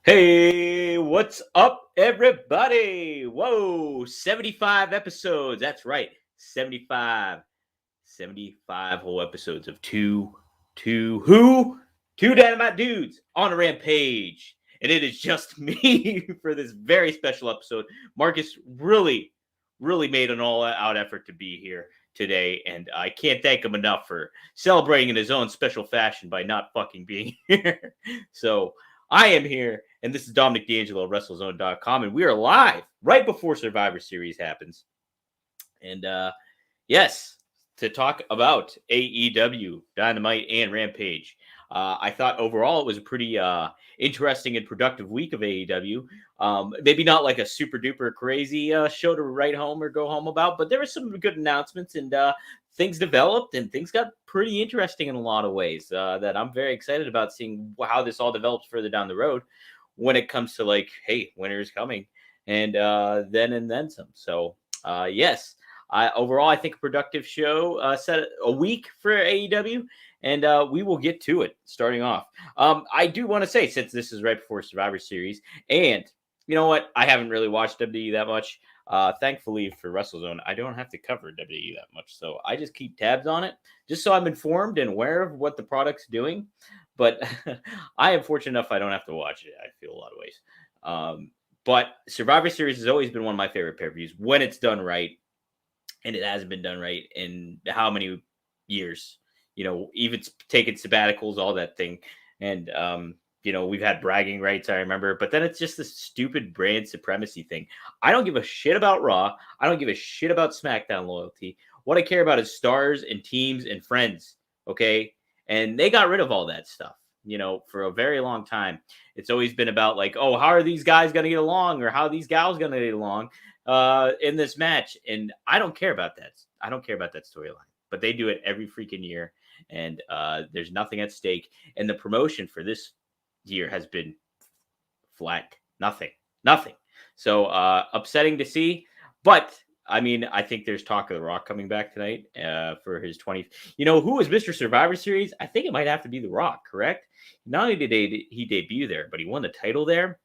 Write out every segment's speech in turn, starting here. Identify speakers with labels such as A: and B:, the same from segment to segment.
A: Hey, what's up, everybody? Whoa, 75 episodes. That's right, 75 whole episodes of two Dynamite dudes on a rampage. And it is just me for this very special episode. Marcus really made an all-out effort to be here today, and I can't thank him enough for celebrating in his own special fashion by not fucking being here. So I am here, and this is Dominic D'Angelo of WrestleZone.com, and we are live right before Survivor Series happens. And yes, to talk about AEW, Dynamite, and Rampage. I thought overall it was a pretty interesting and productive week of AEW. Maybe not like a super duper crazy show to write home or go home about, but there were some good announcements and things developed and things got pretty interesting in a lot of ways that I'm very excited about seeing how this all develops further down the road when it comes to like, hey, winter is coming and then some. So yes. Overall, I think a productive show set a week for AEW, and we will get to it starting off. I do want to say, since this is right before Survivor Series, and you know what? I haven't really watched WWE that much. Thankfully for WrestleZone, I don't have to cover WWE that much, so I just keep tabs on it, just so I'm informed and aware of what the product's doing. But I am fortunate enough I don't have to watch it, I feel a lot of ways. But Survivor Series has always been one of my favorite pay-per-views when it's done right. And it hasn't been done right in how many years, even taking sabbaticals, all that thing. And, we've had bragging rights, I remember, but then it's just this stupid brand supremacy thing. I don't give a shit about Raw. I don't give a shit about SmackDown loyalty. What I care about is stars and teams and friends. Okay. And they got rid of all that stuff, for a very long time. It's always been about like, oh, how are these guys going to get along or how are these gals going to get along in this match. And I don't care about that. I don't care about that storyline, but they do it every freaking year. And there's nothing at stake. And the promotion for this year has been flat. Nothing. So upsetting to see, but I mean, I think there's talk of The Rock coming back tonight for his 20th. Who was Mr. Survivor Series? I think it might have to be The Rock, correct? Not only did he debut there, but he won the title there.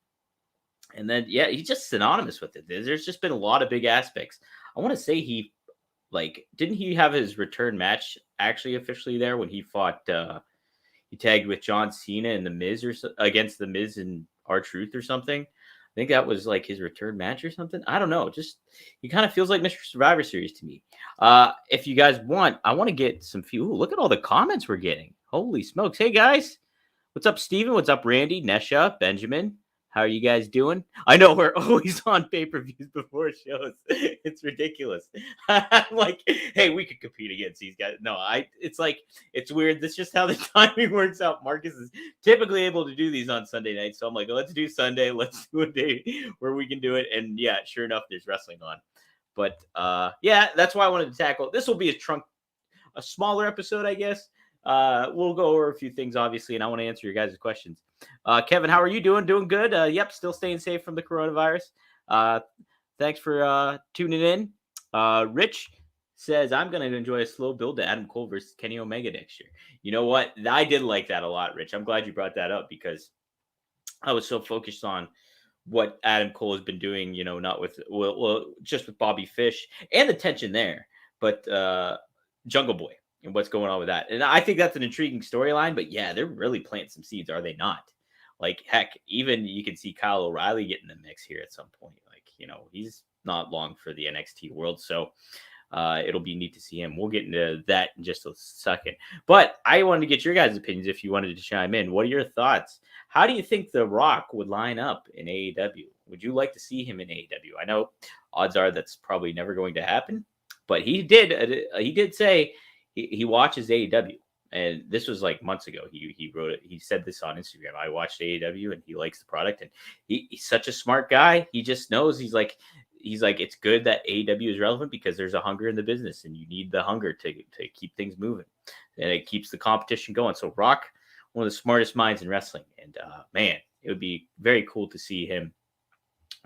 A: And then, yeah, he's just synonymous with it. There's just been a lot of big aspects. I want to say didn't he have his return match actually officially there when he fought, he tagged with John Cena and The Miz against The Miz and R-Truth or something? I think that was like his return match or something. I don't know. Just, he kind of feels like Mr. Survivor Series to me. If you guys want, I want to get some few. Look at all the comments we're getting. Holy smokes. Hey, guys. What's up, Steven? What's up, Randy? Nesha? Benjamin? How are you guys doing? I know we're always on pay-per-views before shows. It's ridiculous. I'm like, hey, we could compete against these guys. No, it's weird. That's just how the timing works out. Marcus is typically able to do these on Sunday nights. So I'm like, let's do Sunday. Let's do a day where we can do it. And yeah, sure enough, there's wrestling on. But yeah, that's why I wanted to tackle. This will be a smaller episode, I guess. We'll go over a few things, obviously, and I want to answer your guys' questions. Kevin, how are you doing? Doing good? Yep, still staying safe from the coronavirus. Thanks for tuning in. Rich says, I'm going to enjoy a slow build to Adam Cole versus Kenny Omega next year. You know what? I did like that a lot, Rich. I'm glad you brought that up because I was so focused on what Adam Cole has been doing, not with, just with Bobby Fish and the tension there, but Jungle Boy. And what's going on with that. And I think that's an intriguing storyline, but yeah, they're really planting some seeds, are they not? Like, heck, even you can see Kyle O'Reilly get in the mix here at some point. Like, he's not long for the NXT world. So it'll be neat to see him. We'll get into that in just a second. But I wanted to get your guys' opinions if you wanted to chime in. What are your thoughts? How do you think The Rock would line up in AEW? Would you like to see him in AEW? I know odds are that's probably never going to happen, but he did say he watches AEW, and this was like months ago. He wrote it. He said this on Instagram. I watched AEW, and he likes the product, and he's such a smart guy. He just knows he's like it's good that AEW is relevant because there's a hunger in the business, and you need the hunger to keep things moving, and it keeps the competition going. So Rock, one of the smartest minds in wrestling, and man, it would be very cool to see him.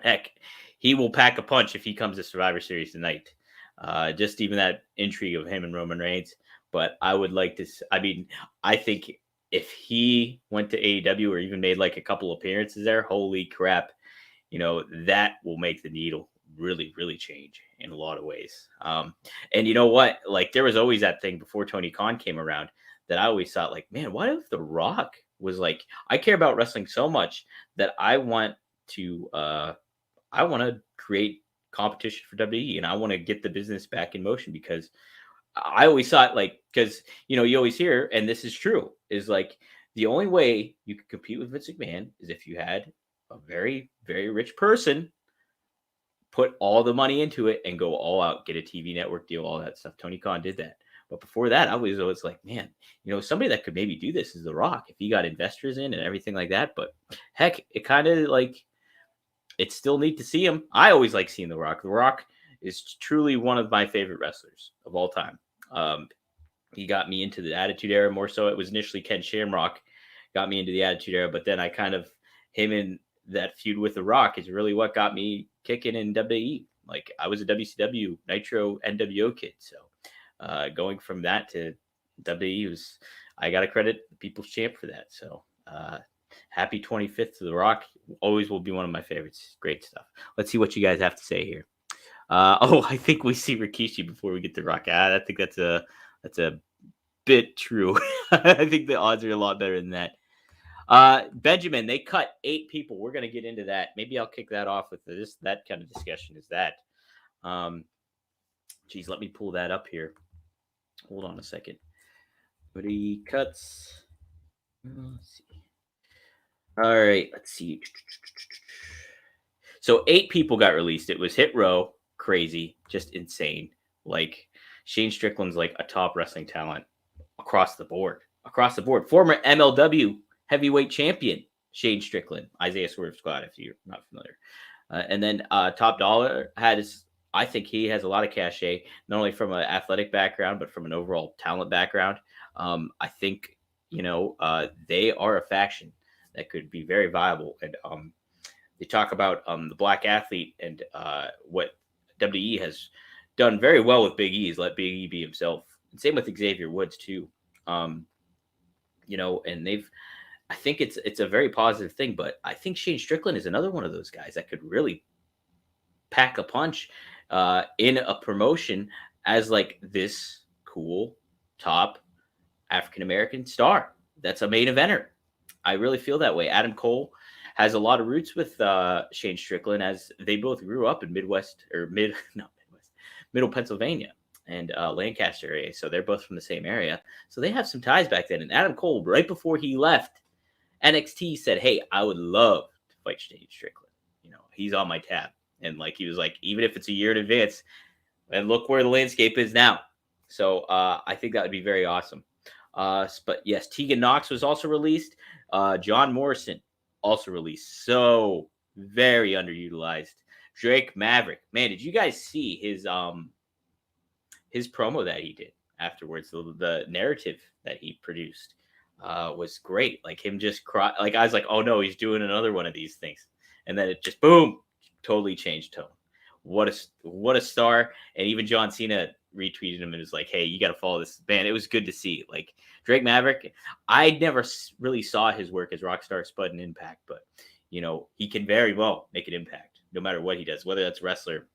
A: Heck, he will pack a punch if he comes to Survivor Series tonight. Just even that intrigue of him and Roman Reigns. But I would like to, I think if he went to AEW or even made like a couple appearances there, holy crap, that will make the needle really, really change in a lot of ways. And you know what? Like there was always that thing before Tony Khan came around that I always thought like, man, what if The Rock was like, I care about wrestling so much that I want to create competition for WWE and I want to get the business back in motion because I always thought like, because, you always hear, and this is true, is like the only way you could compete with Vince McMahon is if you had a very, very rich person put all the money into it and go all out, get a TV network deal, all that stuff. Tony Khan did that. But before that, I was always like, man, somebody that could maybe do this is The Rock if he got investors in and everything like that. But heck, it kind of like, it's still neat to see him. I always like seeing The Rock. The Rock is truly one of my favorite wrestlers of all time. He got me into the Attitude Era more so. It was initially Ken Shamrock got me into the Attitude Era, but then I kind of, him in that feud with The Rock is really what got me kicking in WWE. Like I was a WCW Nitro NWO kid. So going from that to WWE I got to credit the People's Champ for that. So happy 25th to The Rock. Always will be one of my favorites. Great stuff. Let's see what you guys have to say here. I think we see Rikishi before we get to Rock. I think that's a bit true. I think the odds are a lot better than that. Benjamin, they cut 8 people. We're going to get into that. Maybe I'll kick that off with that kind of discussion is that. Geez, let me pull that up here. Hold on a second. 3 cuts. Let's see. All right, let's see. So 8 people got released. It was Hit Row, crazy, just insane. Like Shane Strickland's like a top wrestling talent across the board. Former MLW heavyweight champion Shane Strickland, Isaiah Swerve Squad, if you're not familiar. And then Top Dollar I think he has a lot of cachet, not only from an athletic background, but from an overall talent background. I think, they are a faction that could be very viable. And they talk about the black athlete and what WWE has done very well with Big E is let Big E be himself. And same with Xavier Woods too. And I think it's a very positive thing, but I think Shane Strickland is another one of those guys that could really pack a punch in a promotion as like this cool top African-American star. That's a main eventer. I really feel that way. Adam Cole has a lot of roots with Shane Strickland as they both grew up in Middle Pennsylvania and Lancaster area. So they're both from the same area. So they have some ties back then. And Adam Cole, right before he left NXT, said, hey, I would love to fight Shane Strickland. He's on my tab. And like, he was like, even if it's a year in advance, and look where the landscape is now. So I think that would be very awesome. But yes, Tegan Nox was also released. John Morrison also released. So very underutilized. Drake Maverick. Man, did you guys see his promo that he did afterwards? The narrative that he produced was great. Like him just cry. Like I was like, oh no, he's doing another one of these things. And then it just boom, totally changed tone. What a star. And even John Cena retweeted him and was like, hey, you got to follow this. Man, it was good to see. Like Drake Maverick, I never really saw his work as Rockstar Spud and Impact, but he can very well make an impact no matter what he does, whether that's wrestler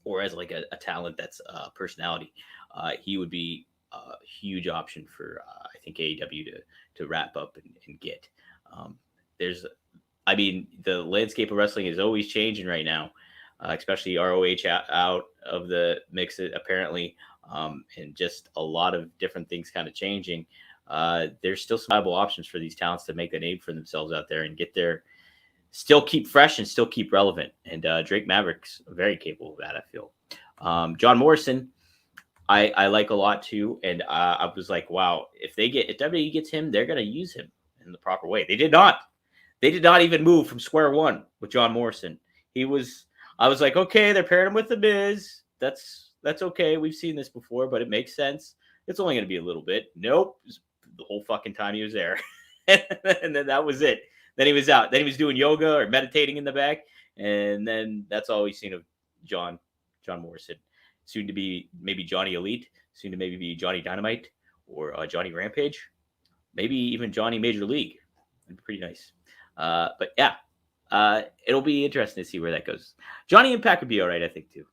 A: or as like a talent that's a personality. He would be a huge option for I think AEW to wrap up and get. The landscape of wrestling is always changing right now, especially ROH out of the mix apparently, and just a lot of different things kind of changing. There's still some viable options for these talents to make a name for themselves out there and still keep fresh and still keep relevant. And Drake Maverick's very capable of that, I feel. John Morrison, I like a lot too. And I was like, wow, if WWE gets him, they're going to use him in the proper way. They did not even move from square one with John Morrison. I was like, okay, they're pairing him with The Miz. That's okay. We've seen this before, but it makes sense. It's only going to be a little bit. Nope. The whole fucking time he was there. And then that was it. Then he was out. Then he was doing yoga or meditating in the back. And then that's all we've seen of John Morrison. Soon to be maybe Johnny Elite. Soon to maybe be Johnny Dynamite or Johnny Rampage. maybe even Johnny Major League. That'd be pretty nice. But yeah, it'll be interesting to see where that goes. Johnny Impact would be all right, I think, too.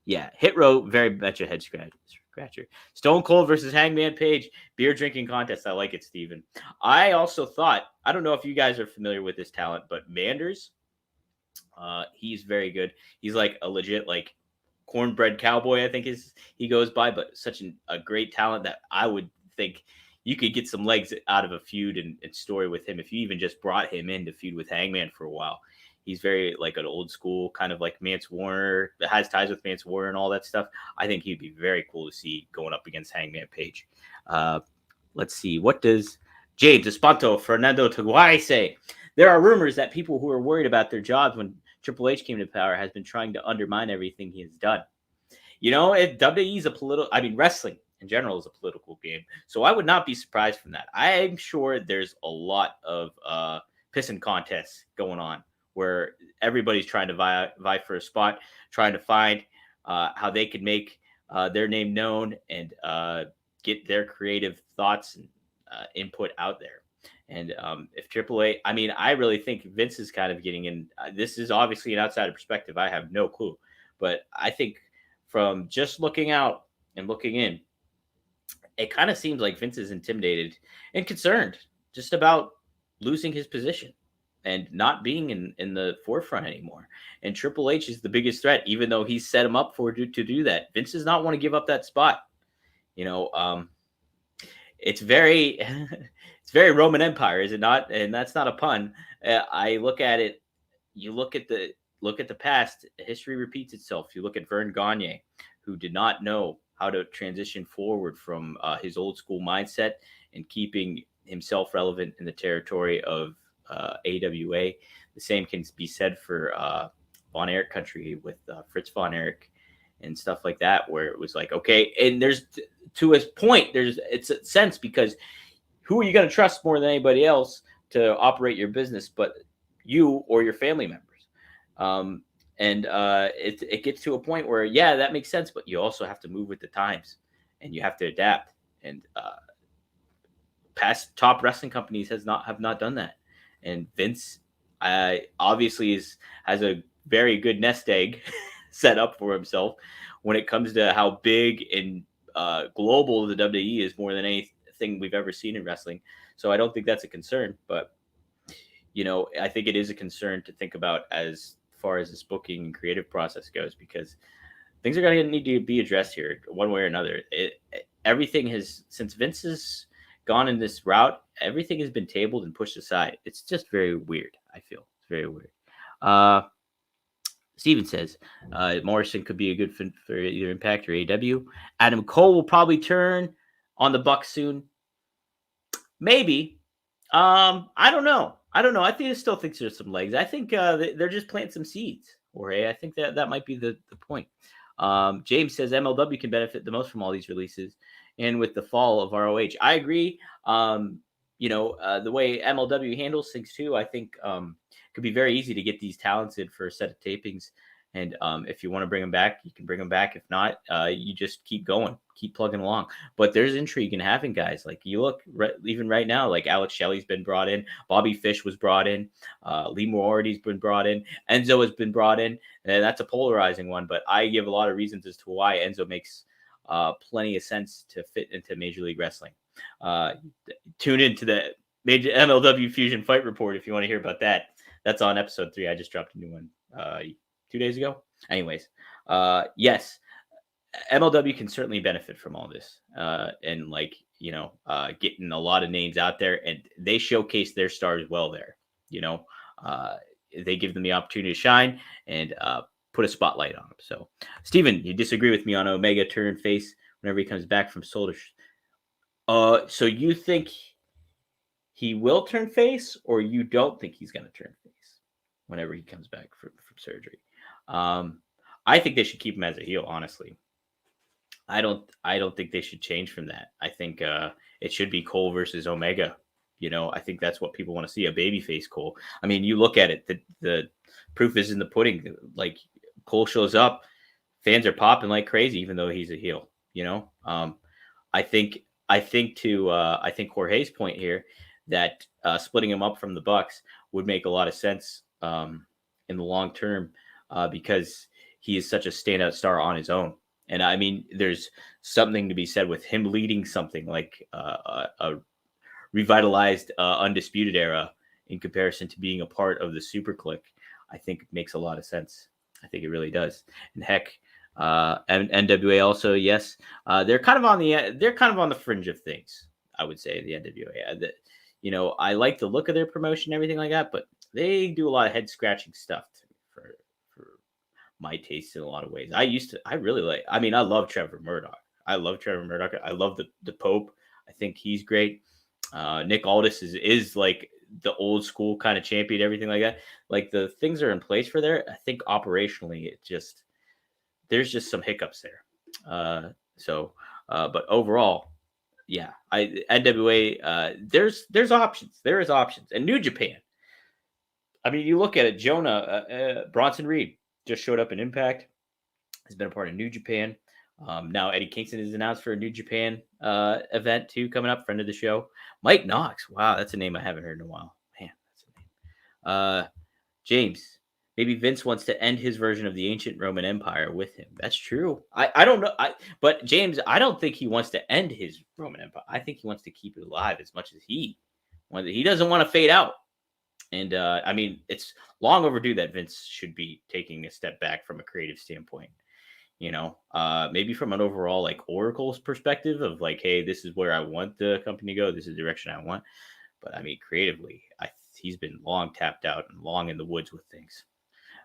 A: Yeah, Hit Row, very much a head scratcher. Stone Cold versus Hangman Page, beer drinking contest. I like it, Steven. I also thought, I don't know if you guys are familiar with this talent, but Manders, he's very good. He's like a legit, like, cornbread cowboy, I think he goes by, but such a great talent that I would think you could get some legs out of a feud and story with him if you even just brought him in to feud with Hangman for a while. He's very like an old school, kind of like Mance Warner, that has ties with Mance Warner and all that stuff. I think he'd be very cool to see going up against Hangman Page. Let's see. What does James Espanto Fernando Taguay say? There are rumors that people who are worried about their jobs when Triple H came to power has been trying to undermine everything he has done. You know, WWE is wrestling in general is a political game. So I would not be surprised from that. I'm sure there's a lot of pissing contests going on where everybody's trying to vie for a spot, trying to find how they can make their name known and get their creative thoughts and input out there. And if AAA, I really think Vince is kind of getting in. This is obviously an outsider perspective. I have no clue. But I think from just looking out and looking in, it kind of seems like Vince is intimidated and concerned just about losing his position and not being in the forefront anymore. And Triple H is the biggest threat, even though he's set him up to do that. Vince does not want to give up that spot. You know, it's very, it's very Roman Empire, is it not? And that's not a pun. I look at it. You look at the past. History repeats itself. You look at Vern Gagne, who did not know how to transition forward from his old school mindset and keeping himself relevant in the territory of AWA. The same can be said for Von Erich country with Fritz Von Erich and stuff like that, where it was like, okay, and there's to his point, it's a sense because who are you going to trust more than anybody else to operate your business but you or your family members? It gets to a point where, yeah, that makes sense, but you also have to move with the times and you have to adapt. And past top wrestling companies have not done that. And Vince obviously has a very good nest egg set up for himself when it comes to how big and global the WWE is, more than anything we've ever seen in wrestling. So I don't think that's a concern, but you know, I think it is a concern to think about as far as this booking and creative process goes, because things are going to need to be addressed here one way or another. Everything has, since Vince has gone in this route, everything has been tabled and pushed aside. It's just very weird. I feel it's very weird. Steven says Morrison could be a good fit for either Impact or AEW. Adam Cole will probably turn on the Bucks soon. Maybe. I don't know. I still think there's some legs. I think they're just planting some seeds. I think that might be the point. James says MLW can benefit the most from all these releases and with the fall of ROH. I agree. The way MLW handles things too, I think could be very easy to get these talents in for a set of tapings. And if you want to bring them back, you can bring them back. If not, you just keep going, keep plugging along. But there's intrigue in having guys. Like you look, even right now, like Alex Shelley's been brought in. Bobby Fish was brought in. Lee Moriarty's been brought in. Enzo has been brought in. And that's a polarizing one. But I give a lot of reasons as to why Enzo makes plenty of sense to fit into Major League Wrestling. Tune into the Major MLW Fusion Fight Report if you want to hear about that. That's on episode 3. I just dropped a new one 2 days ago. Anyways, yes, MLW can certainly benefit from all this. And getting a lot of names out there, and they showcase their stars well there. They give them the opportunity to shine and put a spotlight on them. So, Steven, you disagree with me on Omega turn face whenever he comes back from shoulder. So you think he will turn face, or you don't think he's going to turn face whenever he comes back from surgery? I think they should keep him as a heel, honestly. I don't think they should change from that. I think it should be Cole versus Omega. I think that's what people want to see, a babyface Cole. I mean, you look at it, the proof is in the pudding. Like, Cole shows up, fans are popping like crazy, even though he's a heel. I think I think Jorge's point here that splitting him up from the Bucks would make a lot of sense in the long term because he is such a standout star on his own. And I mean, there's something to be said with him leading something like a revitalized Undisputed Era in comparison to being a part of the Super Click. I think it makes a lot of sense. I think it really does. And heck, NWA also, yes, they're kind of on the fringe of things. I would say the NWA. I like the look of their promotion and everything like that, but they do a lot of head scratching stuff for my taste in a lot of ways. I love Trevor Murdoch. I love the Pope. I think he's great. Nick Aldis is like the old school kind of champion, everything like that. Like the things are in place for there. I think operationally, there's just some hiccups there. But overall, yeah, NWA. There's options. There is options, and New Japan. I mean, you look at it. Jonah Bronson Reed just showed up in Impact. Has been a part of New Japan. Now Eddie Kingston is announced for a New Japan event too coming up. Friend of the show, Mike Knox. Wow, that's a name I haven't heard in a while. Man, that's a name. James, maybe Vince wants to end his version of the ancient Roman Empire with him. That's true. I don't know. But James, I don't think he wants to end his Roman Empire. I think he wants to keep it alive as much as he doesn't want to fade out. And I mean, it's long overdue that Vince should be taking a step back from a creative standpoint. Maybe from an overall like Oracle's perspective of like, hey, this is where I want the company to go. This is the direction I want. But I mean, creatively, he's been long tapped out and long in the woods with things.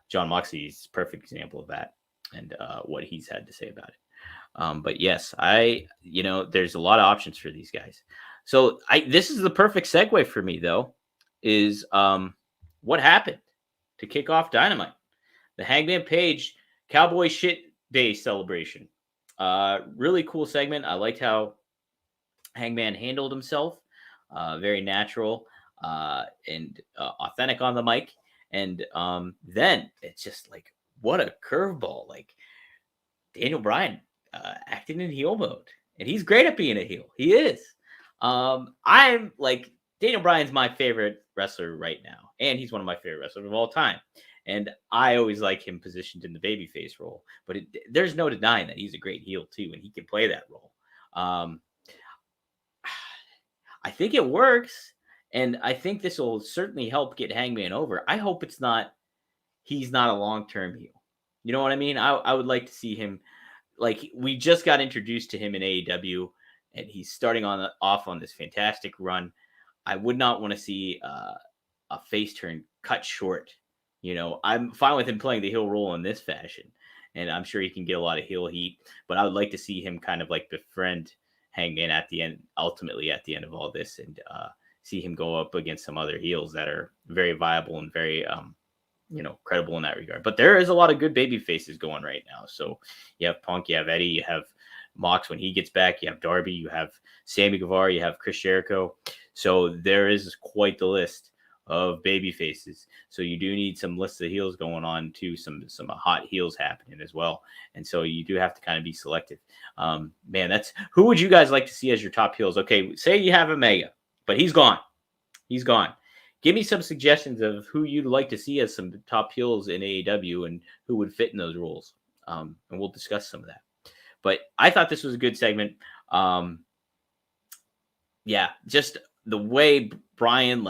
A: John Moxley is a perfect example of that and what he's had to say about it. But yes, there's a lot of options for these guys. So this is the perfect segue for me though, is what happened to kick off Dynamite. The Hangman Page Cowboy Shit Day celebration. Really cool segment. I liked how Hangman handled himself. Very natural and authentic on the mic. And then it's just like, what a curveball. Like Daniel Bryan acting in heel mode. And he's great at being a heel. He is. I'm like, Daniel Bryan's my favorite wrestler right now. And he's one of my favorite wrestlers of all time. And I always like him positioned in the babyface role. But there's no denying that he's a great heel too. And he can play that role. I think it works. And I think this will certainly help get Hangman over. I hope he's not a long-term heel. You know what I mean? I would like to see him, like we just got introduced to him in AEW and he's starting off on this fantastic run. I would not want to see a face turn cut short. I'm fine with him playing the heel role in this fashion. And I'm sure he can get a lot of heel heat, but I would like to see him kind of like befriend Hangman at the end, ultimately at the end of all this, and see him go up against some other heels that are very viable and very, credible in that regard. But there is a lot of good baby faces going right now. So you have Punk, you have Eddie, you have Mox when he gets back, you have Darby, you have Sammy Guevara, you have Chris Jericho. So there is quite the list of baby faces. So you do need some lists of heels going on too, some hot heels happening as well. And so you do have to kind of be selective. Man, who would you guys like to see as your top heels? Okay, say you have Omega, but he's gone. He's gone. Give me some suggestions of who you'd like to see as some top heels in AEW and who would fit in those roles. And we'll discuss some of that. But I thought this was a good segment. Just the way Bryan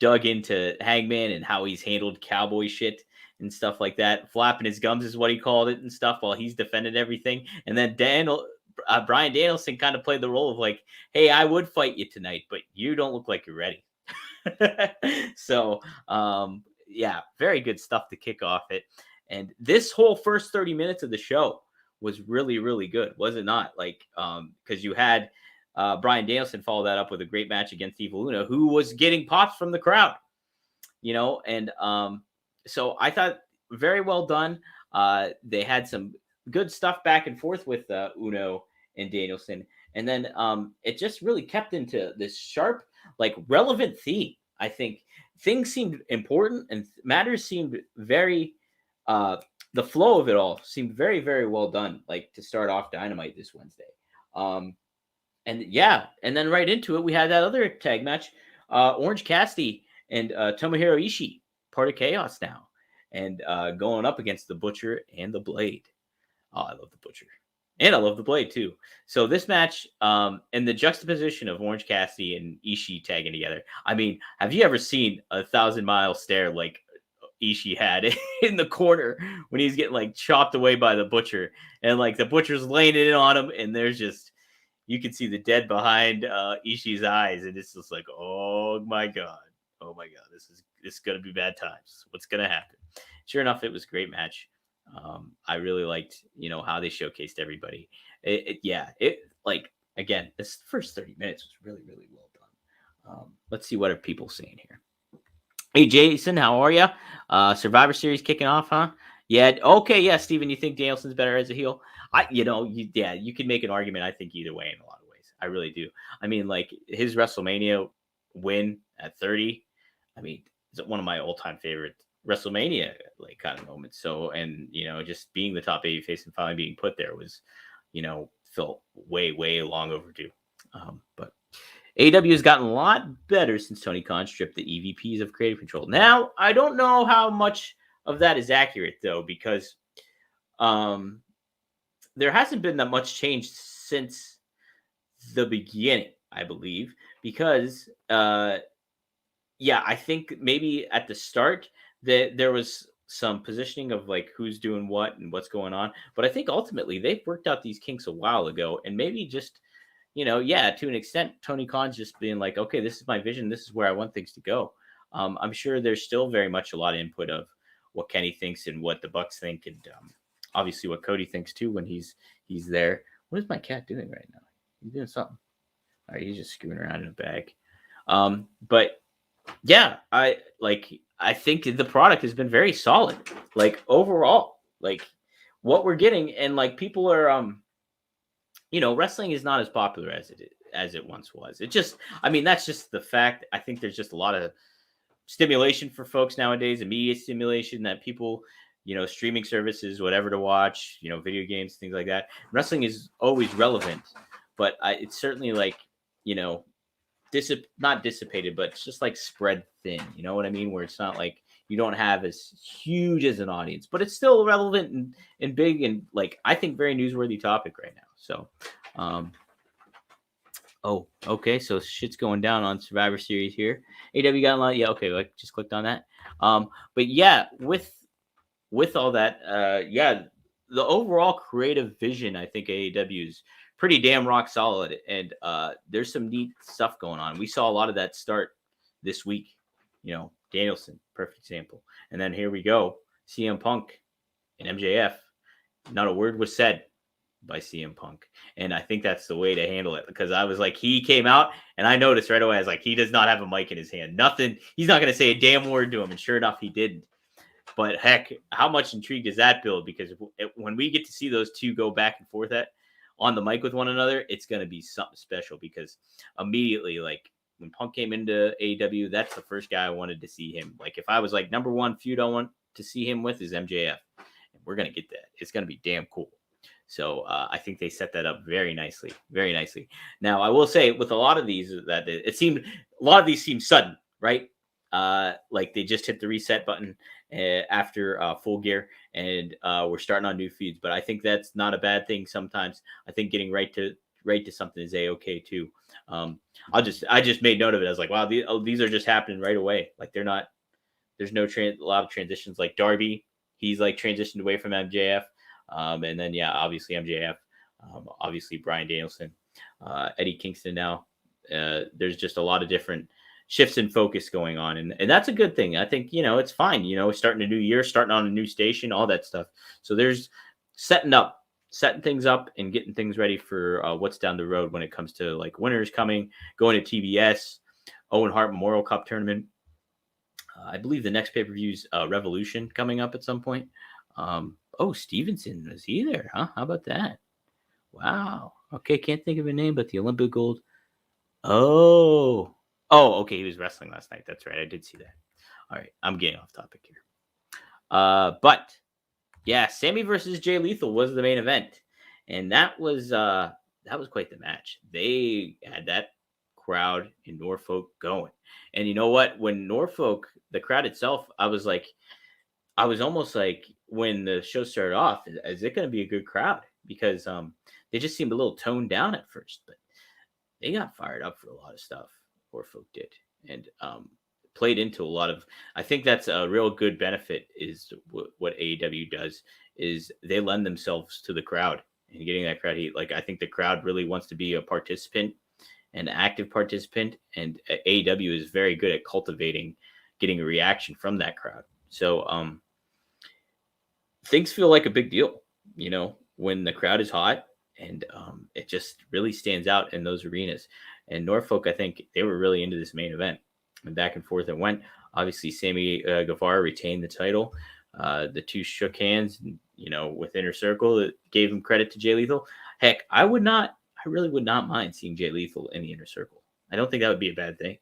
A: dug into Hangman and how he's handled cowboy shit and stuff like that. Flapping his gums is what he called it and stuff while he's defended everything. And then Bryan Danielson kind of played the role of like, hey, I would fight you tonight, but you don't look like you're ready. So, very good stuff to kick off it. And this whole first 30 minutes of the show was really, really good, was it not? Because you had Bryan Danielson follow that up with a great match against Evil Uno, who was getting pops from the crowd, and so I thought very well done. They had some good stuff back and forth with Uno and Danielson. And then it just really kept into this sharp, relevant theme. I think things seemed important and matters seemed very, the flow of it all seemed very, very well done, to start off Dynamite this Wednesday. And yeah, and then right into it, we had that other tag match, Orange Cassidy and Tomohiro Ishii, part of Chaos now, and going up against the Butcher and the Blade. Oh, I love the Butcher. And I love the Blade too. So this match, and the juxtaposition of Orange Cassidy and Ishii tagging together. I mean, have you ever seen a 1,000-mile stare like Ishii had in the corner when he's getting like chopped away by the Butcher, and like the Butcher's laying it on him, and there's just, you can see the dead behind Ishii's eyes, and it's just like, oh my god, this is gonna be bad times. What's gonna happen? Sure enough, it was a great match. I really liked, how they showcased everybody. It like, again, this first 30 minutes was really, really well done. Let's see what are people saying here. Hey Jason, how are you? Survivor Series kicking off, huh? Yeah. Okay. Yeah, Steven, you think Danielson's better as a heel? You can make an argument. I think either way in a lot of ways. I really do. I mean, like his WrestleMania win at 30. I mean, it's one of my all-time favorite WrestleMania like kind of moments. So, and just being the top babyface and finally being put there was, felt way, way long overdue. But AEW has gotten a lot better since Tony Khan stripped the EVPs of creative control. Now, I don't know how much of that is accurate though, because there hasn't been that much change since the beginning, I believe, because I think maybe at the start that there was some positioning of like who's doing what and what's going on, but I think ultimately they've worked out these kinks a while ago, and maybe just to an extent, Tony Khan's just being like, okay, this is my vision, this is where I want things to go. I'm sure there's still very much a lot of input of what Kenny thinks and what the Bucks think, and obviously what Cody thinks too when he's there. What is my cat doing right now? He's doing something. All right, he's just screwing around in a bag. But yeah, I think the product has been very solid. Like overall, like what we're getting, and like people are wrestling is not as popular as it once was. It just, I mean, that's just the fact. I think there's just a lot of stimulation for folks nowadays, immediate stimulation that people, streaming services, whatever to watch, video games, things like that. Wrestling is always relevant, but it's certainly like, not dissipated, but it's just like spread thin. You know what I mean? Where it's not like you don't have as huge as an audience, but it's still relevant and big, and like I think very newsworthy topic right now. So, oh, okay. So shit's going down on Survivor Series here. AW got a lot. Yeah, okay. Like just clicked on that. But yeah, with all that, the overall creative vision, I think AEW is pretty damn rock solid, and there's some neat stuff going on. We saw a lot of that start this week. Danielson, perfect example. And then here we go, CM Punk and MJF. Not a word was said by CM Punk, and I think that's the way to handle it, because I was like, he came out and I noticed right away, I was like, he does not have a mic in his hand. Nothing. He's not going to say a damn word to him, and sure enough, he didn't. But heck, how much intrigue does that build? Because when we get to see those two go back and forth on the mic with one another, it's going to be something special, because immediately, like when Punk came into AEW, that's the first guy I wanted to see him. Like if I was like number one feud I want to see him with is MJF, and we're going to get that. It's going to be damn cool. So I think they set that up very nicely, very nicely. Now I will say with a lot of these that it seemed a lot of these seem sudden, right? Like they just hit the reset button after Full Gear, and we're starting on new feeds. But I think that's not a bad thing. Sometimes I think getting right to something is okay too. I just made note of it. I was like, wow, these are just happening right away. Like they're not. There's no a lot of transitions. Like Darby, he's like transitioned away from MJF, and then obviously MJF, obviously Bryan Danielson, Eddie Kingston now. There's just a lot of different shifts in focus going on, and that's a good thing. I think it's fine. Starting a new year, starting on a new station, all that stuff. So there's setting things up and getting things ready for what's down the road when it comes to like winners coming, going to TBS, Owen Hart Memorial Cup tournament. I believe the next pay-per-view's Revolution coming up at some point. Stevenson, is he there? Huh? How about that? Wow. Okay, can't think of a name, but the Olympic gold. Oh, okay. He was wrestling last night. That's right. I did see that. All right. I'm getting off topic here. But yeah, Sammy versus Jay Lethal was the main event. And that was that was quite the match. They had that crowd in Norfolk going. And you know what? When Norfolk, the crowd itself, I was almost like, when the show started off, is it going to be a good crowd? Because they just seemed a little toned down at first, but they got fired up for a lot of stuff. Norfolk did, and played into a lot of. I think that's a real good benefit, is what AEW does, is they lend themselves to the crowd and getting that crowd heat. Like, I think the crowd really wants to be a participant, an active participant, and AEW is very good at cultivating, getting a reaction from that crowd. So things feel like a big deal, when the crowd is hot, and it just really stands out in those arenas. And Norfolk, I think they were really into this main event, and back and forth it went. Obviously, Sammy Guevara retained the title. The two shook hands, and, with Inner Circle, that gave him credit to Jay Lethal. Heck, I really would not mind seeing Jay Lethal in the Inner Circle. I don't think that would be a bad thing,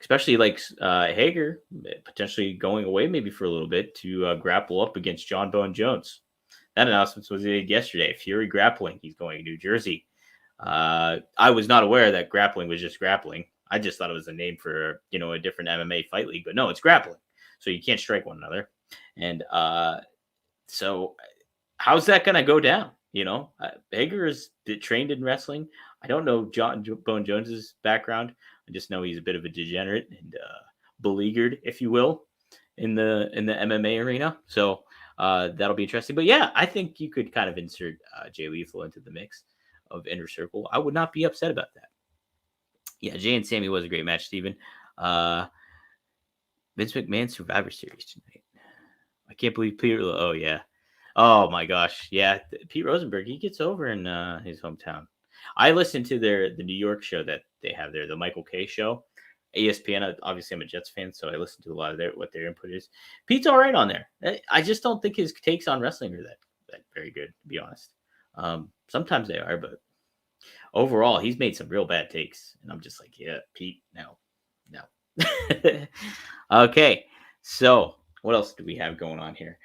A: especially like Hager potentially going away maybe for a little bit to grapple up against John Bone Jones. That announcement was made yesterday. Fury Grappling. He's going to New Jersey. I was not aware that grappling was just grappling. I just thought it was a name for, a different MMA fight league, but no, it's grappling. So you can't strike one another. And so how's that going to go down? Hager is trained in wrestling. I don't know John Bone Jones's background. I just know he's a bit of a degenerate and beleaguered, if you will, in the MMA arena. So that'll be interesting. But yeah, I think you could kind of insert Jay Lethal into the mix of Inner Circle. I would not be upset about that. Yeah, Jay and Sammy was a great match, Steven. Vince McMahon Survivor Series tonight. I can't believe Peter. Oh, yeah. Oh, my gosh. Yeah, Pete Rosenberg, he gets over in his hometown. I listened to the New York show that they have there, the Michael Kay show. ESPN, obviously I'm a Jets fan, so I listen to a lot of what their input is. Pete's all right on there. I just don't think his takes on wrestling are that very good, to be honest. Sometimes they are, but overall, he's made some real bad takes. And I'm just like, yeah, Pete, no. Okay, so what else do we have going on here?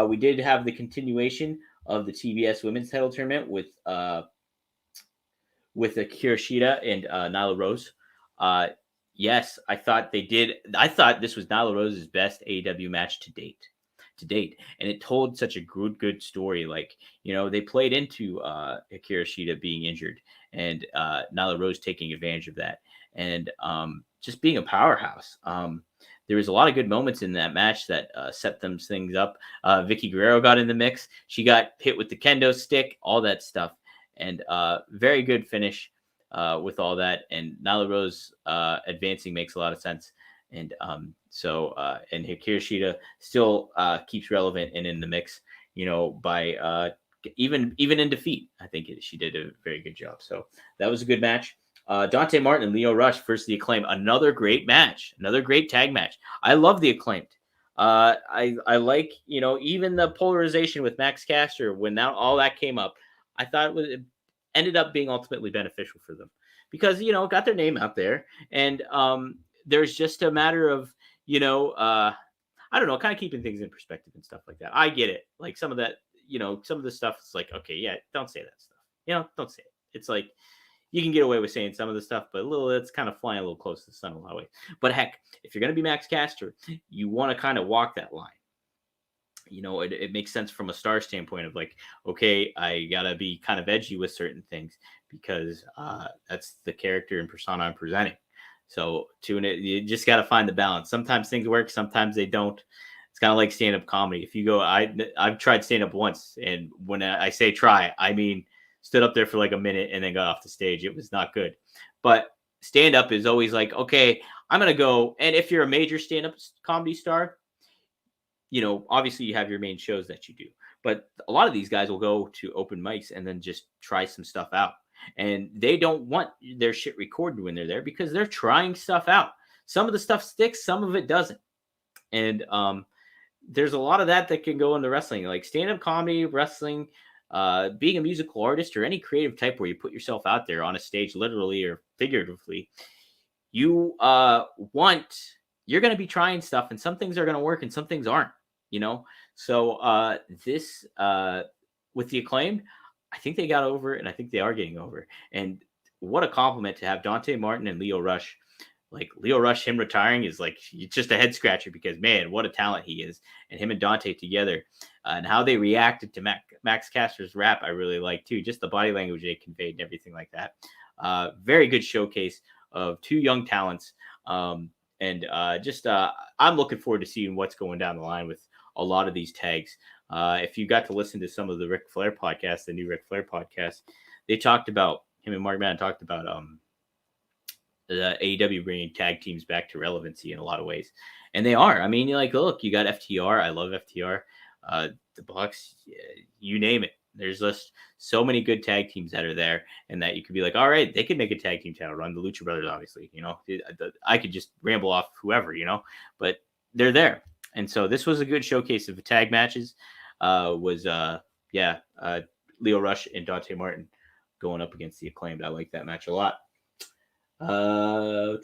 A: We did have the continuation of the TBS Women's Title Tournament with Akira Shida and Nyla Rose. Yes, I thought this was Nyla Rose's best AEW match to date. And it told such a good story. Like, they played into Akira Shida being injured and Nyla Rose taking advantage of that, and just being a powerhouse. There was a lot of good moments in that match that set them things up. Vicky Guerrero got in the mix. She got hit with the kendo stick, all that stuff, and very good finish with all that. And Nyla Rose advancing makes a lot of sense. And and Akira Shida still keeps relevant and in the mix, by even in defeat. I think she did a very good job. So that was a good match. Dante Martin and Lio Rush versus the Acclaim. Another great match. Another great tag match. I love the Acclaimed. I like, even the polarization with Max Caster when all that came up. I thought it ended up being ultimately beneficial for them because, got their name out there. And there's just a matter of, I don't know, kind of keeping things in perspective and stuff like that. I get it. Like some of that, some of the stuff is like, okay, yeah, don't say that stuff. Don't say it. It's like, you can get away with saying some of the stuff, but it's kind of flying a little close to the sun a lot of ways. But heck, if you're going to be Max Caster, you want to kind of walk that line. It makes sense from a star standpoint of like, okay, I got to be kind of edgy with certain things because that's the character and persona I'm presenting. So you just got to find the balance. Sometimes things work, sometimes they don't. It's kind of like stand-up comedy. If you go, I've tried stand-up once, and when I say try, I mean stood up there for like a minute and then got off the stage. It was not good. But stand-up is always like, okay, I'm going to go. And if you're a major stand-up comedy star, obviously you have your main shows that you do. But a lot of these guys will go to open mics and then just try some stuff out. And they don't want their shit recorded when they're there because they're trying stuff out. Some of the stuff sticks, some of it doesn't. And there's a lot of that can go into wrestling, like stand-up comedy, wrestling, being a musical artist or any creative type where you put yourself out there on a stage, literally or figuratively. You're going to be trying stuff, and some things are going to work and some things aren't, So this with the Acclaimed, I think they got over, and I think they are getting over. And what a compliment to have Dante Martin and Lio Rush. Like Lio Rush, him retiring is like it's just a head scratcher because man, what a talent he is, and him and Dante together, and how they reacted to Max Caster's rap, I really like too. Just the body language they conveyed and everything like that. Very good showcase of two young talents, I'm looking forward to seeing what's going down the line with a lot of these tags. If you got to listen to some of the Ric Flair podcast, the new Ric Flair podcast, they talked about him and Mark Madden talked about the AEW bringing tag teams back to relevancy in a lot of ways. And they are. I mean, you're like, look, you got FTR. I love FTR. The Bucks, you name it. There's just so many good tag teams that are there, and that you could be like, all right, they could make a tag team title run. The Lucha Brothers, obviously, I could just ramble off whoever, but they're there. And so this was a good showcase of the tag matches. Lio Rush and Dante Martin going up against the Acclaimed. I like that match a lot. You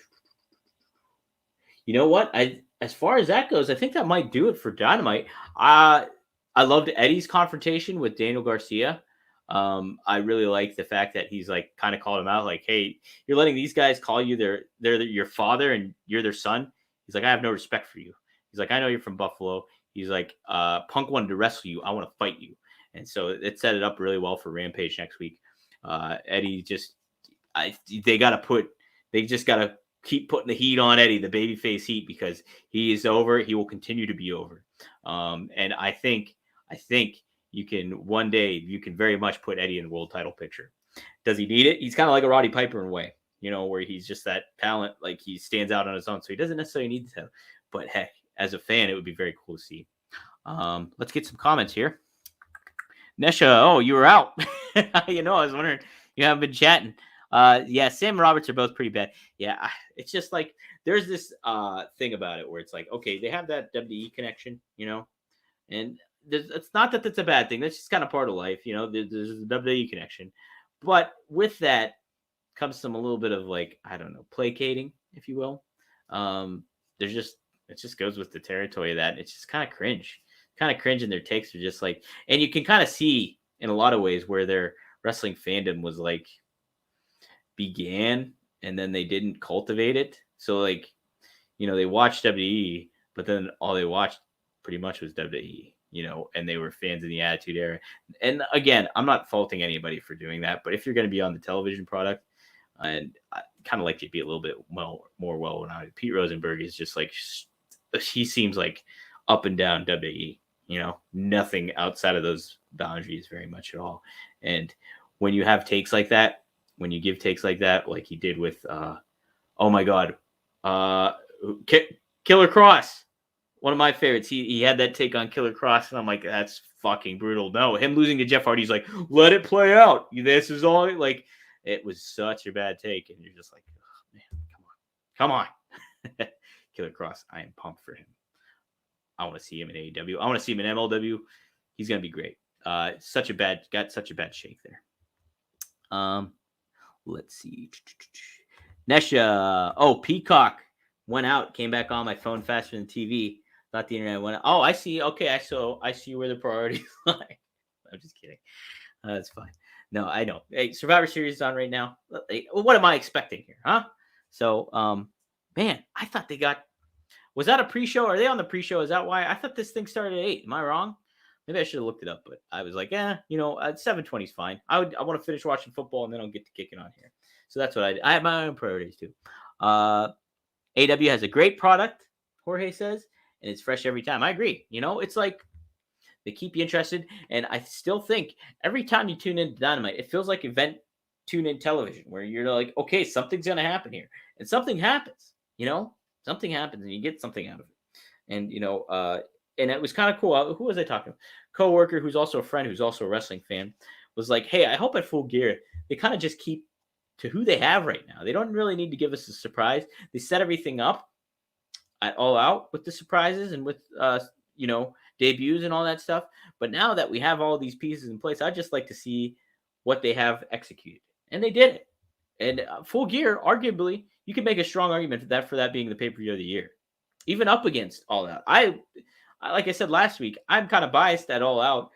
A: know what? As far as that goes, I think that might do it for Dynamite. I loved Eddie's confrontation with Daniel Garcia. I really like the fact that he's like kind of called him out, like, hey, you're letting these guys call you they're your father and you're their son. He's like, I have no respect for you. He's like, I know you're from Buffalo. He's like, Punk wanted to wrestle you. I want to fight you. And so it set it up really well for Rampage next week. Eddie they just got to keep putting the heat on Eddie, the babyface heat, because he is over. He will continue to be over. And I think you can very much put Eddie in the world title picture. Does he need it? He's kind of like a Roddy Piper in a way, where he's just that talent, like he stands out on his own. So he doesn't necessarily need to, but heck, as a fan, it would be very cool to see. Let's get some comments here. Nesha, you were out. I was wondering, you haven't been chatting. Sam and Roberts are both pretty bad. Yeah, it's just like there's this thing about it where it's like, okay, they have that WWE connection, and it's not that that's a bad thing. That's just kind of part of life, there's a WWE connection. But with that comes a little bit of like, I don't know, placating, if you will. It just goes with the territory of that. It's just kind of cringe. And their takes are just like, and you can kind of see in a lot of ways where their wrestling fandom was like, began and then they didn't cultivate it. So like, they watched WWE, but then all they watched pretty much was WWE, and they were fans in the Attitude Era. And again, I'm not faulting anybody for doing that, but if you're going to be on the television product, and I kind of like to be a little bit more well-rounded. Pete Rosenberg is just like, he seems like up and down WWE, nothing outside of those boundaries very much at all. And when you have takes like that, when you give takes like that, like he did with, Killer Cross, one of my favorites. He had that take on Killer Cross, and I'm like, that's fucking brutal. No, him losing to Jeff Hardy's like, let it play out. This is all like, it was such a bad take, and you're just like, oh, man, come on. Killer Cross, I am pumped for him. I want to see him in AEW. I want to see him in MLW. He's gonna be great. Got such a bad shake there. Let's see. Nesha. Peacock went out, came back on my phone faster than TV. Thought the internet went out. Oh, I see. Okay, I see where the priorities lie. I'm just kidding. That's fine. No, I know. Hey, Survivor Series is on right now. What am I expecting here, huh? So, man, I thought was that a pre-show? Are they on the pre-show? Is that why? I thought this thing started at 8. Am I wrong? Maybe I should have looked it up, but I was like, 7:20 is fine. I want to finish watching football and then I'll get to kicking on here. So that's what I have my own priorities too. AW has a great product, Jorge says, and it's fresh every time. I agree. It's like they keep you interested. And I still think every time you tune into Dynamite, it feels like event tune-in television where you're like, okay, something's going to happen here. And something happens, something happens and you get something out of it. And, and it was kind of cool. Who was I talking to? Coworker who's also a friend, who's also a wrestling fan, was like, hey, I hope at Full Gear, they kind of just keep to who they have right now. They don't really need to give us a surprise. They set everything up at All Out with the surprises and with, debuts and all that stuff. But now that we have all these pieces in place, I'd just like to see what they have executed. And they did it. And Full Gear, arguably, you could make a strong argument for that being the pay-per-view of the year. Even up against All Out. Like I said last week, I'm kind of biased at All Out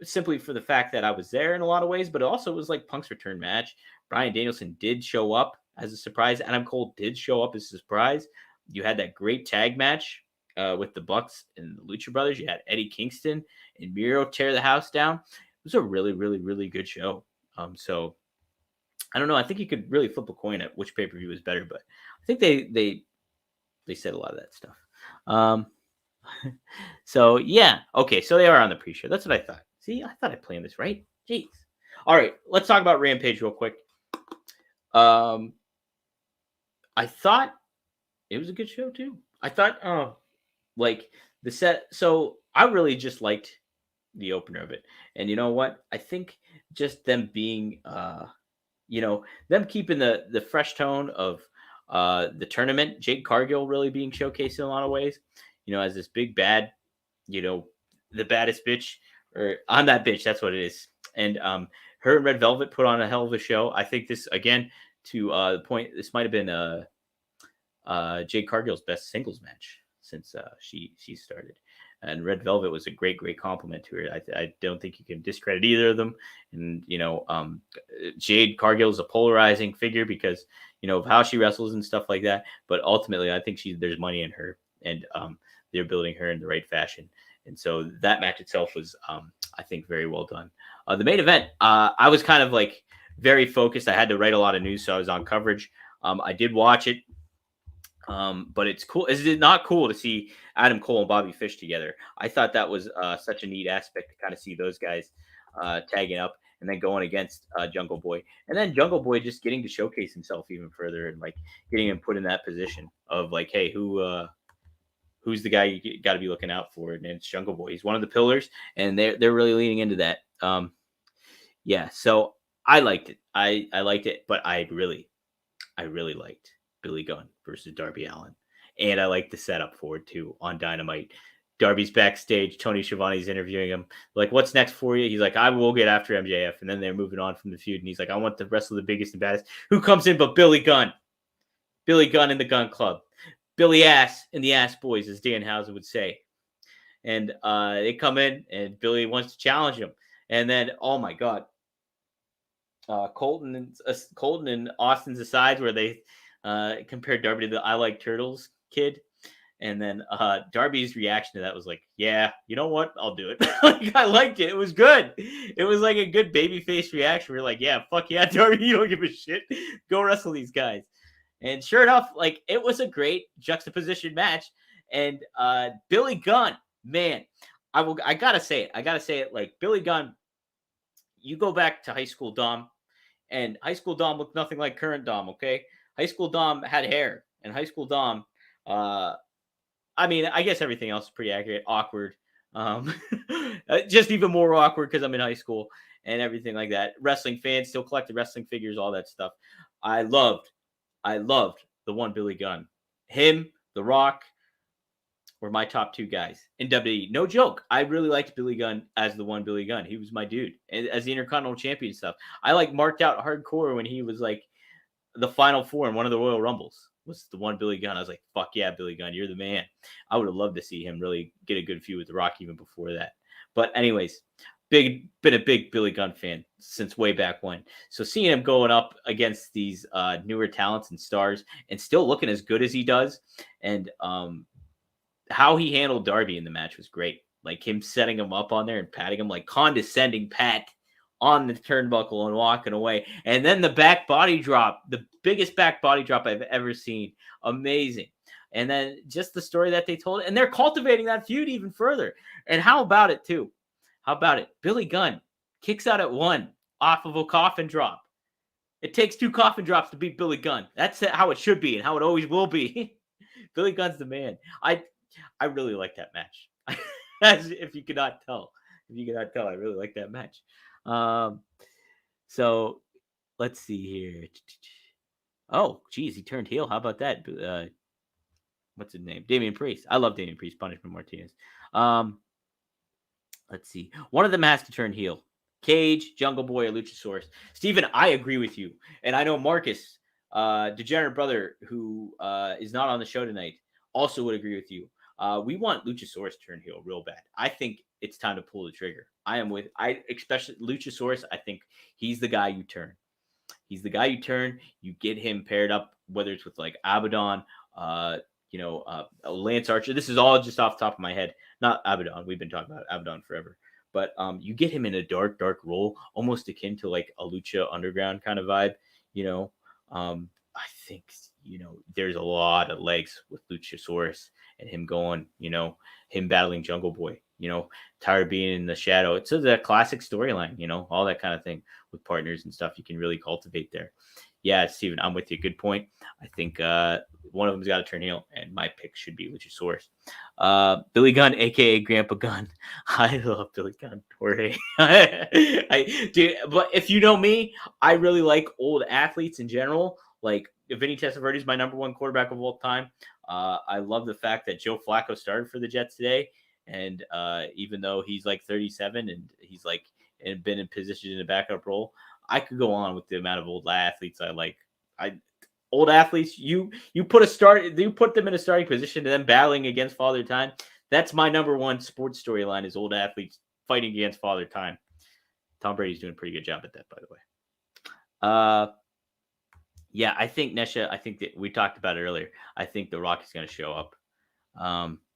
A: simply for the fact that I was there in a lot of ways, but it also was like Punk's return match. Bryan Danielson did show up as a surprise. Adam Cole did show up as a surprise. You had that great tag match with the Bucks and the Lucha Brothers. You had Eddie Kingston and Miro tear the house down. It was a really, really, really good show. So I don't know. I think you could really flip a coin at which pay-per-view was better, but I think they said a lot of that stuff. So yeah. Okay. So they are on the pre-show. That's what I thought. See, I thought I planned this right. Jeez. All right. Let's talk about Rampage real quick. I thought it was a good show too. I thought, like the set. So I really just liked the opener of it, and you know what? I think just them being, them keeping the fresh tone of the tournament. Jade Cargill really being showcased in a lot of ways. As this big bad, the baddest bitch, or I'm that bitch. That's what it is. And her and Red Velvet put on a hell of a show. I think this, again, to the point, this might have been Jade Cargill's best singles match since she started. And Red Velvet was a great, great compliment to her. I don't think you can discredit either of them. And, Jade Cargill is a polarizing figure because, of how she wrestles and stuff like that. But ultimately, I think there's money in her. And they're building her in the right fashion. And so that match itself was, I think, very well done. The main event, I was kind of like very focused. I had to write a lot of news, so I was on coverage. I did watch it, but it's cool. Is it not cool to see Adam Cole and Bobby Fish together? I thought that was such a neat aspect to kind of see those guys tagging up and then going against Jungle Boy. And then Jungle Boy just getting to showcase himself even further and like getting him put in that position of like, hey, who's the guy you got to be looking out for? And it's Jungle Boy. He's one of the pillars, and they're really leaning into that. So I liked it. I liked it, but I really liked Billy Gunn versus Darby Allin, and I liked the setup for it too on Dynamite. Darby's backstage. Tony Schiavone's interviewing him. Like, what's next for you? He's like, I will get after MJF, and then they're moving on from the feud. And he's like, I want to wrestle the biggest and baddest. Who comes in but Billy Gunn? Billy Gunn in the Gun Club. Billy Ass in the Ass Boys, as Dan Houser would say. And they come in, and Billy wants to challenge him. And then, oh my God, Colton and Austin's asides where they compared Darby to the I Like Turtles kid. And then Darby's reaction to that was like, yeah, you know what? I'll do it. Like, I liked it. It was good. It was like a good babyface reaction. We're like, yeah, fuck yeah, Darby, you don't give a shit. Go wrestle these guys. And sure enough, like, it was a great juxtaposition match. And Billy Gunn, man, I gotta say it. Like, Billy Gunn, you go back to high school Dom, and high school Dom looked nothing like current Dom. Okay, high school Dom had hair, and high school Dom, I mean, I guess everything else is pretty accurate. Awkward, just even more awkward because I'm in high school and everything like that. Wrestling fans still collected wrestling figures, all that stuff. I loved the one Billy Gunn. Him, The Rock were my top two guys in WWE. No joke. I really liked Billy Gunn as the one Billy Gunn. He was my dude. And as the Intercontinental Champion stuff. I like marked out hardcore when he was like the Final Four in one of the Royal Rumbles. Was the one Billy Gunn. I was like, fuck yeah, Billy Gunn, you're the man. I would have loved to see him really get a good feud with The Rock even before that. But anyways, been a big Billy Gunn fan since way back when. So seeing him going up against these newer talents and stars and still looking as good as he does, and how he handled Darby in the match was great. Like him setting him up on there and patting him, like condescending pat on the turnbuckle and walking away. And then the back body drop, the biggest back body drop I've ever seen. Amazing. And then just the story that they told, and they're cultivating that feud even further. And how about it too? How about it? Billy Gunn kicks out at one off of a coffin drop. It takes two coffin drops to beat Billy Gunn. That's how it should be and how it always will be. Billy Gunn's the man. I really like that match. As if you cannot tell. I really like that match. So let's see here. Oh, geez, he turned heel. How about that? What's his name? Damian Priest. I love Damian Priest, Punishment Martinez. Let's see. One of them has to turn heel. Cage, Jungle Boy, or Luchasaurus. Steven, I agree with you. And I know Marcus, Degenerate Brother, who is not on the show tonight, also would agree with you. We want Luchasaurus to turn heel real bad. I think it's time to pull the trigger. Especially Luchasaurus. I think he's the guy you turn. He's the guy you turn. You get him paired up, whether it's with like Abaddon, Lance Archer. This is all just off the top of my head. Not Abaddon. We've been talking about Abaddon forever. But you get him in a dark role, almost akin to like a Lucha Underground kind of vibe. I think, there's a lot of legs with Luchasaurus and him going, him battling Jungle Boy, tired of being in the shadow. It's a classic storyline, all that kind of thing with partners and stuff you can really cultivate there. Yeah, Steven, I'm with you. Good point. I think one of them's got to turn heel, and my pick should be Luchasaurus. Billy Gunn, a.k.a. Grandpa Gunn. I love Billy Gunn. But if you know me, I really like old athletes in general. Like, Vinny Testaverde is my number one quarterback of all time. I love the fact that Joe Flacco started for the Jets today. And even though he's like 37 and he's like been in position in a backup role, I could go on with the amount of old athletes I like. Old athletes, you put them in a starting position and then battling against Father Time. That's my number one sports storyline is old athletes fighting against Father Time. Tom Brady's doing a pretty good job at that, by the way. Yeah, I think Nesha, I think that we talked about it earlier. I think The Rock is going to show up.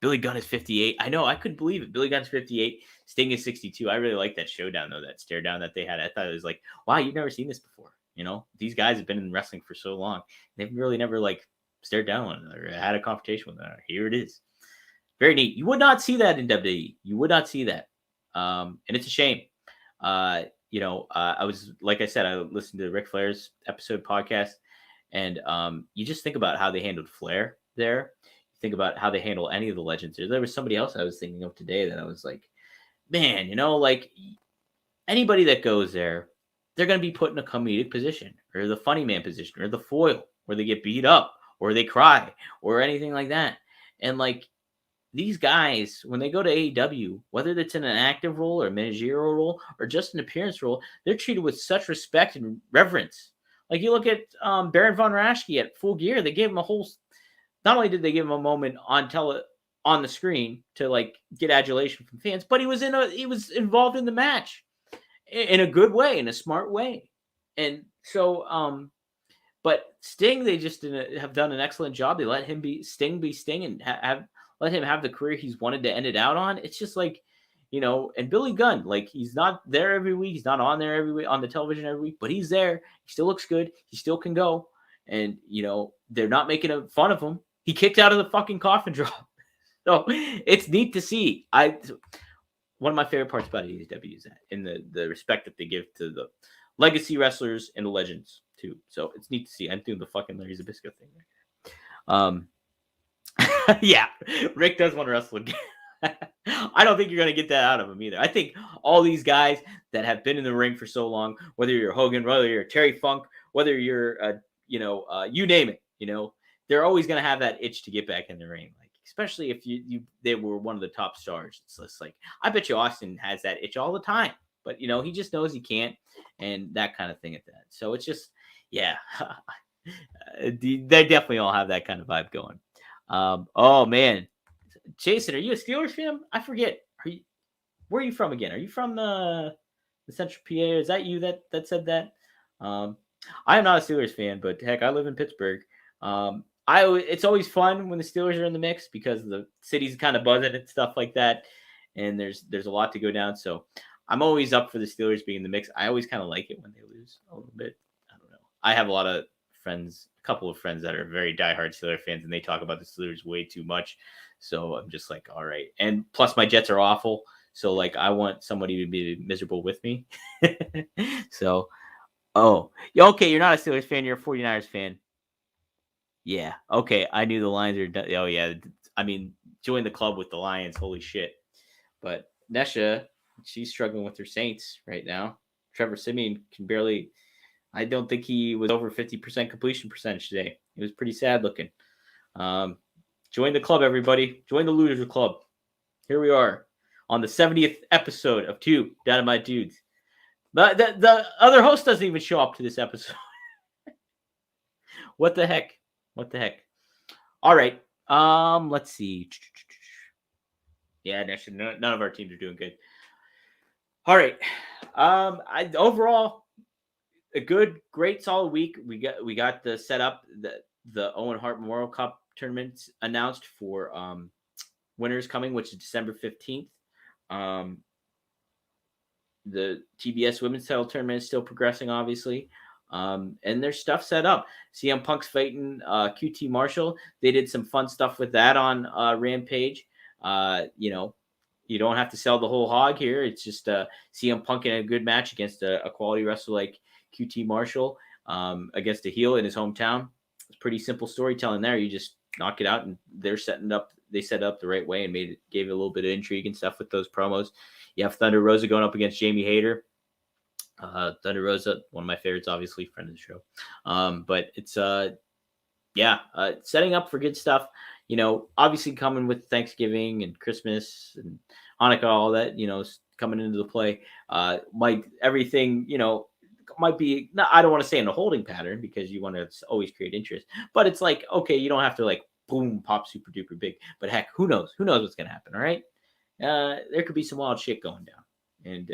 A: Billy Gunn is 58. I know, I couldn't believe it. Billy Gunn's 58. Sting is 62. I really like that showdown, though, that stare down that they had. I thought it was like, wow, you've never seen this before. These guys have been in wrestling for so long. They've really never like stared down one another or had a confrontation with one another. Here it is. Very neat. You would not see that in WWE. You would not see that. And it's a shame. I was, like I said, I listened to Ric Flair's episode podcast. And you just think about how they handled Flair there. You think about how they handle any of the legends. There was somebody else I was thinking of today that I was like, man, like anybody that goes there, they're going to be put in a comedic position or the funny man position or the foil where they get beat up or they cry or anything like that. And like these guys, when they go to AEW, whether it's in an active role or a managerial role or just an appearance role, they're treated with such respect and reverence. Like you look at Baron Von Raschke at Full Gear, they gave him a whole. Not only did they give him a moment on the screen to like get adulation from fans, but he was involved in the match in a good way, in a smart way, and so but Sting, they just have done an excellent job. They let him be Sting, and let him have the career he's wanted to end it out on. It's just like. And Billy Gunn, like he's not there every week. He's not on there every week on the television every week, but he's there. He still looks good. He still can go. And, they're not making fun of him. He kicked out of the fucking coffin drop. So it's neat to see. One of my favorite parts about AEW is that in the respect that they give to the legacy wrestlers and the legends too. So it's neat to see. I'm doing the fucking Larry Zbysko thing right. Yeah, Rick does want to wrestle again. I don't think you're going to get that out of him either. I think all these guys that have been in the ring for so long, whether you're Hogan, whether you're Terry Funk, whether you're, you name it, they're always going to have that itch to get back in the ring. Like, especially if they were one of the top stars. It's just like, I bet you Austin has that itch all the time, but he just knows he can't and that kind of thing at that. So it's just, yeah, they definitely all have that kind of vibe going. Oh man. Jason, are you a Steelers fan? I forget. Where are you from again? Are you from the Central PA? Is that you that said that? I am not a Steelers fan, but heck, I live in Pittsburgh. It's always fun when the Steelers are in the mix because the city's kind of buzzing and stuff like that, and there's a lot to go down. So I'm always up for the Steelers being in the mix. I always kind of like it when they lose a little bit. I don't know. I have a couple of friends that are very diehard Steelers fans, and they talk about the Steelers way too much. So I'm just like, all right. And plus my Jets are awful. So like, I want somebody to be miserable with me. So, okay. You're not a Steelers fan. You're a 49ers fan. Yeah. Okay. I knew the Lions are done. Oh yeah. I mean, join the club with the Lions. Holy shit. But Nesha, she's struggling with her Saints right now. Trevor Siemian can barely, I don't think he was over 50% completion percentage today. It was pretty sad looking. Join the club, everybody. Join the Loser Club. Here we are on the 70th episode of Two Dynamite Dudes. But the other host doesn't even show up to this episode. What the heck? All right. Let's see. Yeah, none of our teams are doing good. All right. Overall, a great, solid week. We got the setup, the Owen Hart Memorial Cup tournaments announced for winners coming, which is December 15th. The TBS Women's Title Tournament is still progressing, obviously. And there's stuff set up. CM Punk's fighting QT Marshall. They did some fun stuff with that on Rampage. You don't have to sell the whole hog here. It's just CM Punk in a good match against a quality wrestler like QT Marshall against a heel in his hometown. It's pretty simple storytelling there. You just knock it out, and they set it up the right way and gave it a little bit of intrigue and stuff with those promos. You have Thunder Rosa going up against Jamie Hayter. Thunder Rosa, one of my favorites, obviously, friend of the show. But it's setting up for good stuff. Obviously coming with Thanksgiving and Christmas and Hanukkah, all that, coming into the play. Everything might be, I don't want to say in a holding pattern because you want to always create interest, but it's like, okay, you don't have to like boom, pop super duper big, but heck, who knows what's going to happen. All right. There could be some wild shit going down, and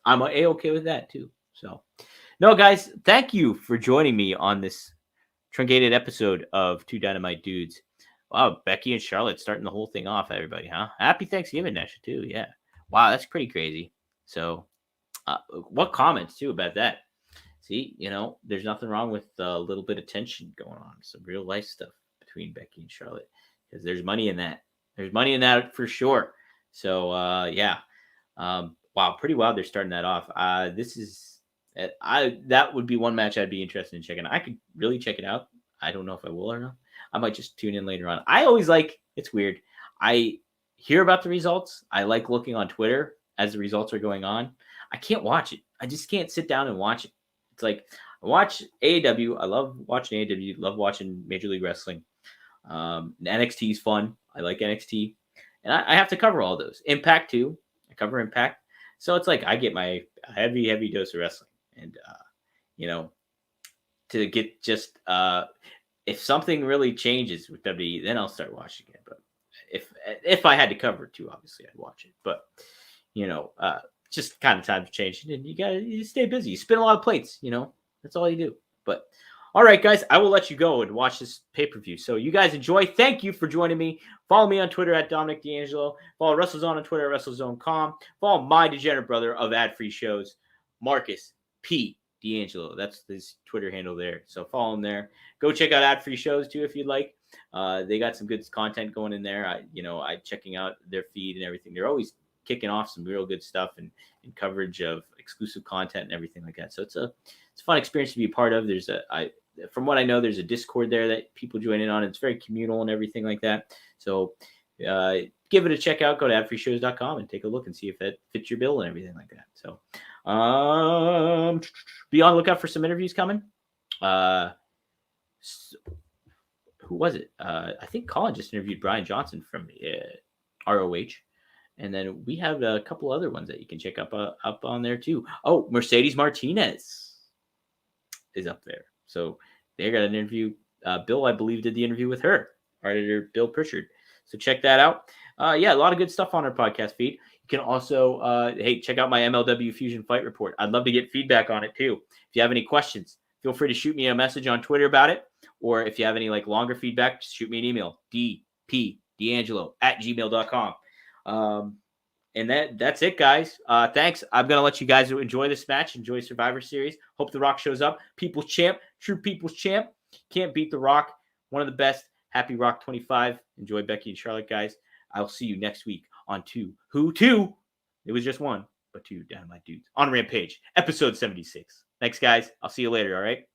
A: I'm okay with that too. So no, guys, thank you for joining me on this truncated episode of Two Dynamite Dudes. Wow, Becky and Charlotte starting the whole thing off, everybody, huh? Happy Thanksgiving, Nesha, too. Yeah. Wow, that's pretty crazy. So, what comments, too, about that? See, there's nothing wrong with a little bit of tension going on. Some real life stuff between Becky and Charlotte. Because there's money in that. There's money in that for sure. So, wow, pretty wild they're starting that off. That would be one match I'd be interested in checking out. I could really check it out. I don't know if I will or not. I might just tune in later on. I always it's weird. I hear about the results. I like looking on Twitter as the results are going on. I can't watch it. I just can't sit down and watch it. It's like I watch AEW. I love watching AEW. Love watching Major League Wrestling. NXT is fun. I like NXT. And I have to cover all those. Impact too. I cover Impact. So it's like I get my heavy dose of wrestling. And, to get just if something really changes with WWE, then I'll start watching it. But if I had to cover it too, obviously I'd watch it. But just kind of time to change, and you stay busy. You spin a lot of plates. That's all you do. But all right, guys, I will let you go and watch this pay-per-view. So you guys enjoy. Thank you for joining me. Follow me on Twitter at Dominic D'Angelo. Follow WrestleZone on Twitter at WrestleZone.com. Follow my degenerate brother of ad-free shows, Marcus P. D'Angelo. That's his Twitter handle there. So follow him there. Go check out ad-free shows too if you'd like. They got some good content going in there. I checking out their feed and everything. They're always kicking off some real good stuff and coverage of exclusive content and everything like that. So it's a fun experience to be a part of. From what I know, there's a Discord there that people join in on. It's very communal and everything like that. So give it a check out. Go to adfreeshows.com and take a look and see if that fits your bill and everything like that. So be on the lookout for some interviews coming. Who was it? I think Colin just interviewed Bryan Johnson from ROH. And then we have a couple other ones that you can check up on there too. Oh, Mercedes Martinez is up there. So they got an interview. Bill, I believe, did the interview with her. Our editor, Bill Pritchard. So check that out. A lot of good stuff on our podcast feed. You can also, check out my MLW Fusion Fight Report. I'd love to get feedback on it too. If you have any questions, feel free to shoot me a message on Twitter about it. Or if you have any longer feedback, just shoot me an email, dpdangelo@gmail.com. And that's it, guys. Thanks. I'm going to let you guys enjoy this match. Enjoy Survivor Series. Hope The Rock shows up. People's champ. True people's champ. Can't beat The Rock. One of the best. Happy Rock 25. Enjoy Becky and Charlotte, guys. I'll see you next week on Two. It was just one, but Two Dynamite Dudes on Rampage, episode 76. Thanks, guys. I'll see you later, all right?